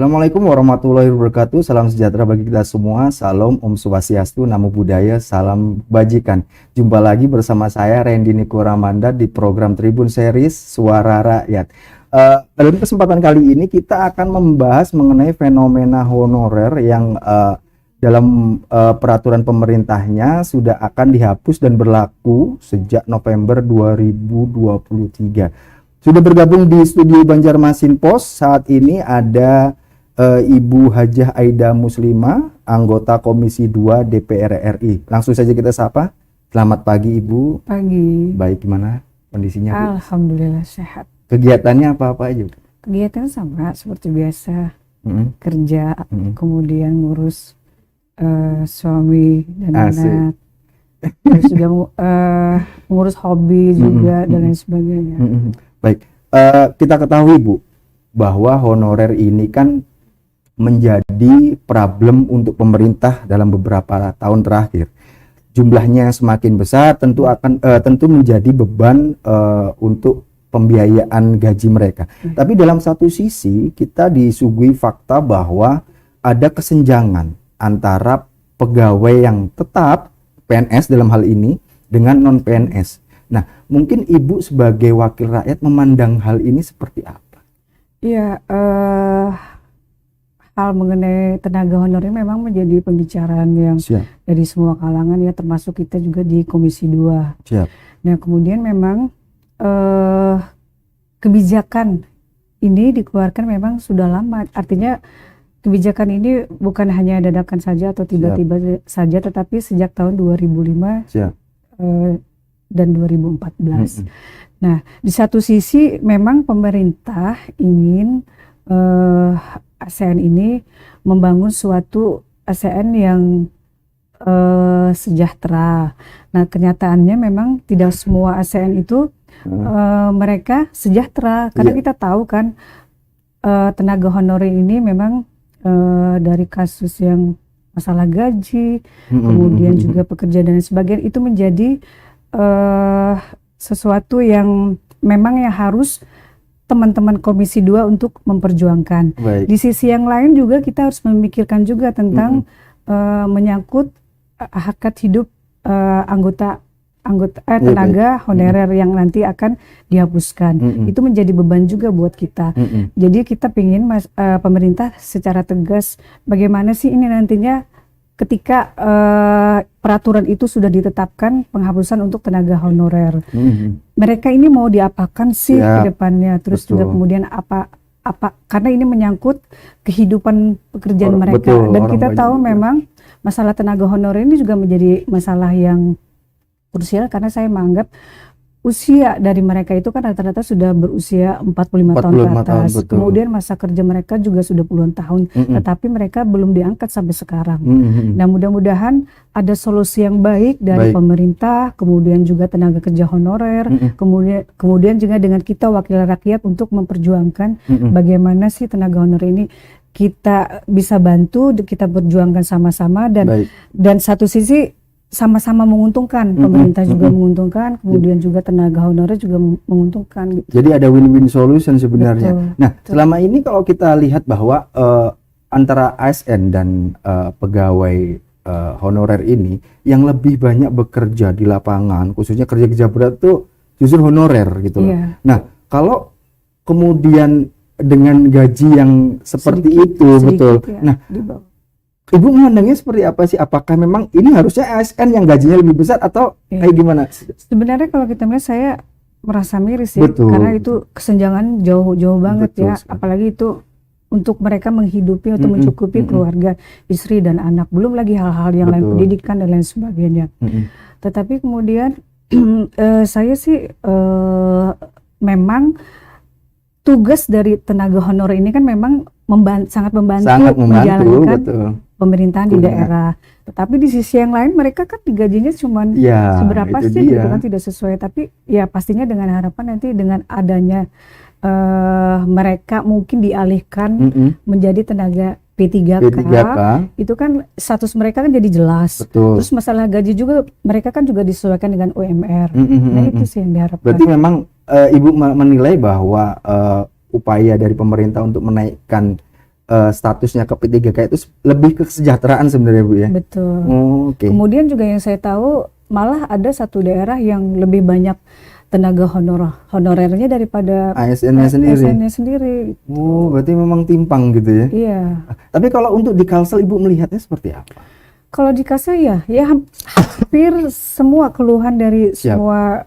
Assalamualaikum warahmatullahi wabarakatuh. Salam sejahtera bagi kita semua. Salam Om Swastiastu, Namo Buddhaya, salam kebajikan. Jumpa lagi bersama saya Randy Niko Ramanda di program Tribun Series Suara Rakyat. Dalam kesempatan kali ini kita akan membahas mengenai fenomena honorer yang dalam peraturan pemerintahnya sudah akan dihapus dan berlaku sejak November 2023. Sudah bergabung di studio Banjarmasin Pos saat ini ada Ibu Hajah Aida Muslimah, anggota Komisi 2 DPR RI. Langsung saja kita sapa. Selamat pagi Ibu. Pagi. Baik, gimana kondisinya Bu? Alhamdulillah sehat. Kegiatannya apa aja Bu? Kegiatan sama seperti biasa. Kerja, kemudian ngurus suami dan anak. Terus juga ngurus hobi juga dan lain sebagainya. Baik, kita ketahui Bu bahwa honorer ini kan menjadi problem untuk pemerintah dalam beberapa tahun terakhir. Jumlahnya semakin besar, tentu menjadi beban untuk pembiayaan gaji mereka. Tapi dalam satu sisi kita disuguhi fakta bahwa ada kesenjangan antara pegawai yang tetap PNS dalam hal ini dengan non PNS. Nah, mungkin Ibu sebagai wakil rakyat memandang hal ini seperti apa? Iya, hal mengenai tenaga honorer memang menjadi pembicaraan yang dari semua kalangan ya, termasuk kita juga di Komisi 2. Siap. Nah, kemudian memang kebijakan ini dikeluarkan memang sudah lama. Artinya kebijakan ini bukan hanya dadakan saja atau tiba-tiba saja, tetapi sejak tahun 2005 dan 2014. Nah, di satu sisi memang pemerintah ingin ASN ini membangun suatu ASN yang sejahtera. Nah, kenyataannya memang tidak semua ASN itu mereka sejahtera, karena kita tahu kan tenaga honorer ini memang dari kasus yang masalah gaji, kemudian juga pekerja dan sebagainya, itu menjadi sesuatu yang memang yang harus teman-teman Komisi 2 untuk memperjuangkan. Di sisi yang lain juga kita harus memikirkan juga tentang menyangkut hak hidup tenaga honorer yang nanti akan dihapuskan. Itu menjadi beban juga buat kita. Jadi kita ingin pemerintah secara tegas bagaimana sih ini nantinya ketika peraturan itu sudah ditetapkan penghapusan untuk tenaga honorer. Mereka ini mau diapakan sih ke depannya? Terus juga kemudian apa karena ini menyangkut kehidupan pekerjaan mereka. Dan kita tahu memang masalah tenaga honorer ini juga menjadi masalah yang krusial, karena saya menganggap usia dari mereka itu kan rata-rata sudah berusia 45 tahun ke atas. Kemudian masa kerja mereka juga sudah puluhan tahun, tetapi mereka belum diangkat sampai sekarang. Nah, mudah-mudahan ada solusi yang baik dari pemerintah, kemudian juga tenaga kerja honorer, kemudian juga dengan kita wakil rakyat untuk memperjuangkan bagaimana sih tenaga honorer ini kita bisa bantu, kita perjuangkan sama-sama, dan satu sisi sama-sama menguntungkan, pemerintah juga menguntungkan, kemudian juga tenaga honorer juga menguntungkan. Jadi ada win-win solution sebenarnya. Nah, selama ini kalau kita lihat bahwa antara ASN dan pegawai honorer ini yang lebih banyak bekerja di lapangan, khususnya kerja-kerja berat tuh justru honorer gitu loh. Nah, kalau kemudian dengan gaji yang seperti itu, betul. Nah, Ibu memandangnya seperti apa sih? Apakah memang ini harusnya ASN yang gajinya lebih besar atau kayak gimana? Sebenarnya kalau kita melihat, saya merasa miris ya, karena itu kesenjangan jauh banget ya. Apalagi itu untuk mereka menghidupi atau mencukupi keluarga, istri dan anak. Belum lagi hal-hal yang lain, pendidikan dan lain sebagainya. Tetapi kemudian saya sih memang tugas dari tenaga honorer ini kan memang sangat membantu menjalankan pemerintahan di daerah. Tetapi di sisi yang lain mereka kan digajinya cuma seberapa sih gitu kan, tidak sesuai. Tapi ya pastinya dengan harapan nanti dengan adanya mereka mungkin dialihkan menjadi tenaga P3K, itu kan status mereka kan jadi jelas. Terus masalah gaji juga mereka kan juga disesuaikan dengan UMR. Nah itu sih yang diharapkan. Berarti memang Ibu menilai bahwa upaya dari pemerintah untuk menaikkan statusnya ke P3K itu lebih ke kesejahteraan sebenarnya Bu ya. Betul. Oh, oke. Kemudian juga yang saya tahu malah ada satu daerah yang lebih banyak tenaga honorernya daripada ASN-nya sendiri. ASN-nya sendiri. Oh, berarti memang timpang gitu ya. Iya. Tapi kalau untuk di Kalsel Ibu melihatnya seperti apa? Kalau di Kalsel ya hampir semua keluhan dari Siap. semua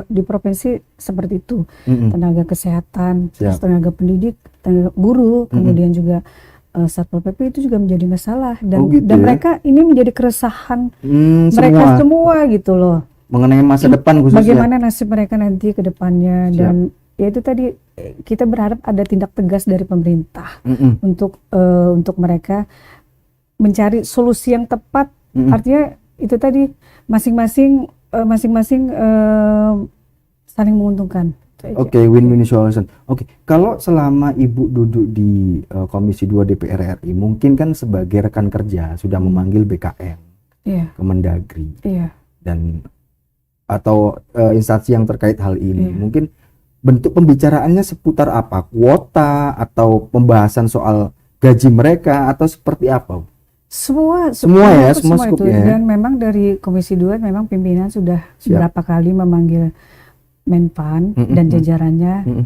di provinsi seperti itu. Mm-mm. Tenaga kesehatan, terus Siap. tenaga pendidik, tenaga guru, kemudian juga Satpol PP itu juga menjadi masalah dan Oh, gitu dan ya? mereka ini menjadi keresahan Semua mereka semua gitu loh. mengenai masa depan khususnya. Bagaimana nasib mereka nanti ke depannya. Siap. Dan ya itu tadi kita berharap ada tindak tegas dari pemerintah Mm-mm. untuk mereka mencari solusi yang tepat. Artinya itu tadi masing-masing saling menguntungkan. Itu aja. Oke, win-win solution. Oke, kalau selama Ibu duduk di Komisi 2 DPR RI, mungkin kan sebagai rekan kerja sudah memanggil BKN, Iya, Kemendagri, iya. dan atau instansi yang terkait hal ini. Iya. Mungkin bentuk pembicaraannya seputar apa? Kuota atau pembahasan soal gaji mereka atau seperti apa? Semua ya, itu, semua itu. skupnya ya. Dan memang dari Komisi 2 memang pimpinan sudah Siap. beberapa kali memanggil Menpan dan jajarannya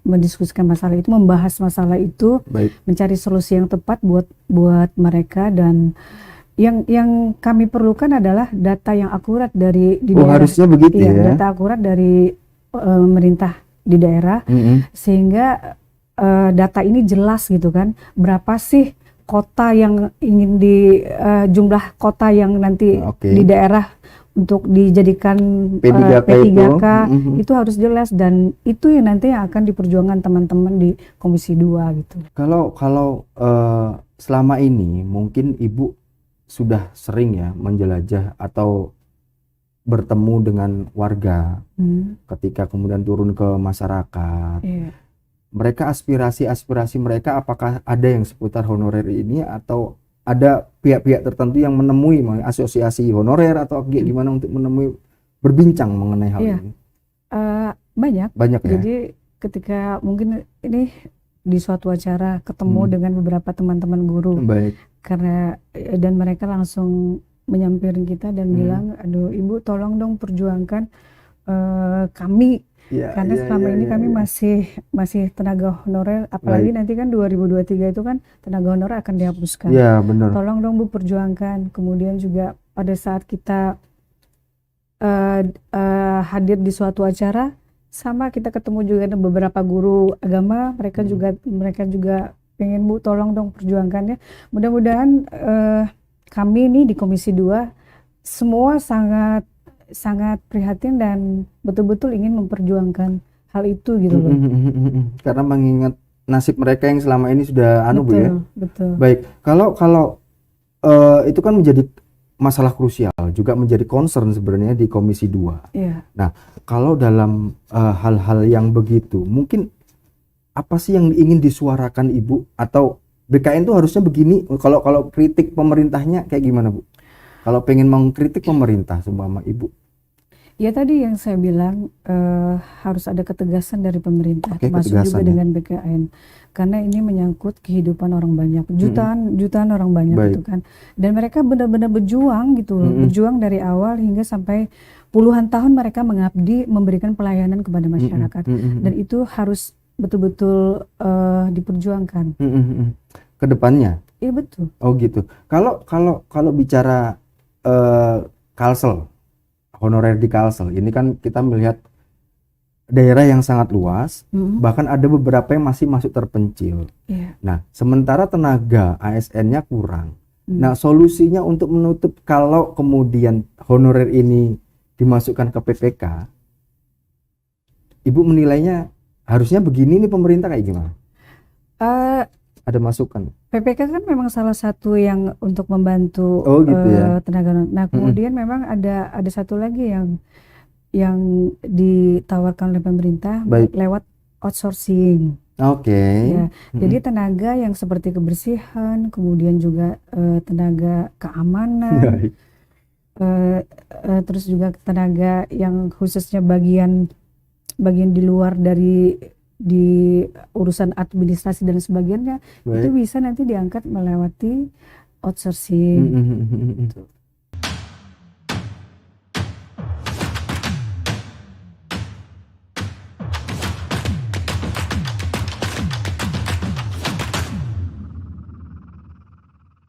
mendiskusikan masalah itu, membahas masalah itu, Baik. mencari solusi yang tepat buat mereka. Dan yang kami perlukan adalah data yang akurat di daerah. Harusnya begitu Iya, ya. data akurat dari pemerintah di daerah, sehingga data ini jelas gitu kan, berapa sih kota yang ingin jumlah kota yang nanti Oke. di daerah untuk dijadikan P3K itu harus jelas, dan itu yang nanti yang akan diperjuangkan teman-teman di Komisi 2 gitu. Kalau selama ini mungkin Ibu sudah sering ya menjelajah atau bertemu dengan warga ketika kemudian turun ke masyarakat. Iya. Mereka aspirasi mereka apakah ada yang seputar honorer ini atau ada pihak-pihak tertentu yang menemui asosiasi honorer atau gimana untuk menemui berbincang mengenai hal Iya. ini? Banyak ya. Jadi ketika mungkin ini di suatu acara ketemu dengan beberapa teman-teman guru, Baik. karena dan mereka langsung menyamperin kita dan bilang, aduh Ibu tolong dong perjuangkan kami. Karena selama ini kami masih tenaga honorer, apalagi nanti kan 2023 itu kan tenaga honorer akan dihapuskan. Iya, benar. Tolong dong Bu perjuangkan. Kemudian juga pada saat kita hadir di suatu acara, sama kita ketemu juga dengan beberapa guru agama, mereka juga pengen Bu tolong dong perjuangkan ya. Mudah-mudahan kami nih di Komisi 2 semua sangat prihatin dan betul-betul ingin memperjuangkan hal itu gitu loh. Karena mengingat nasib mereka yang selama ini sudah Bu ya. Betul. Baik, kalau itu kan menjadi masalah krusial, juga menjadi concern sebenarnya di Komisi 2. Iya. Nah, kalau dalam hal-hal yang begitu, mungkin apa sih yang ingin disuarakan Ibu, atau BKN itu harusnya begini, kalau kritik pemerintahnya kayak gimana Bu? Kalau pengen mengkritik pemerintah seumpama Ibu. Ya tadi yang saya bilang harus ada ketegasan dari pemerintah, Oke, termasuk ketegasan juga ya. dengan BKN, karena ini menyangkut kehidupan orang banyak, jutaan orang banyak Baik. gitu kan, dan mereka benar-benar berjuang gitu loh, berjuang dari awal hingga sampai puluhan tahun mereka mengabdi, memberikan pelayanan kepada masyarakat, dan itu harus betul-betul diperjuangkan. Ke depannya. Iya betul. Oh gitu. Kalau bicara Kalsel, honorer di Kalsel, ini kan kita melihat daerah yang sangat luas, bahkan ada beberapa yang masih masuk terpencil. Iya. Nah, sementara tenaga ASN-nya kurang. Nah, solusinya untuk menutup kalau kemudian honorer ini dimasukkan ke PPK, Ibu menilainya harusnya begini nih, pemerintah kayak gimana? Ada masukan? PPK kan memang salah satu yang untuk membantu gitu ya. tenaga. Nah, kemudian memang ada satu lagi yang ditawarkan oleh pemerintah lewat outsourcing. Oke. Ya, jadi tenaga yang seperti kebersihan, kemudian juga tenaga keamanan, terus juga tenaga yang khususnya bagian di luar dari di urusan administrasi dan sebagainya itu Baik. bisa nanti diangkat melewati outsourcing. Mm, mm, mm, mm, mm.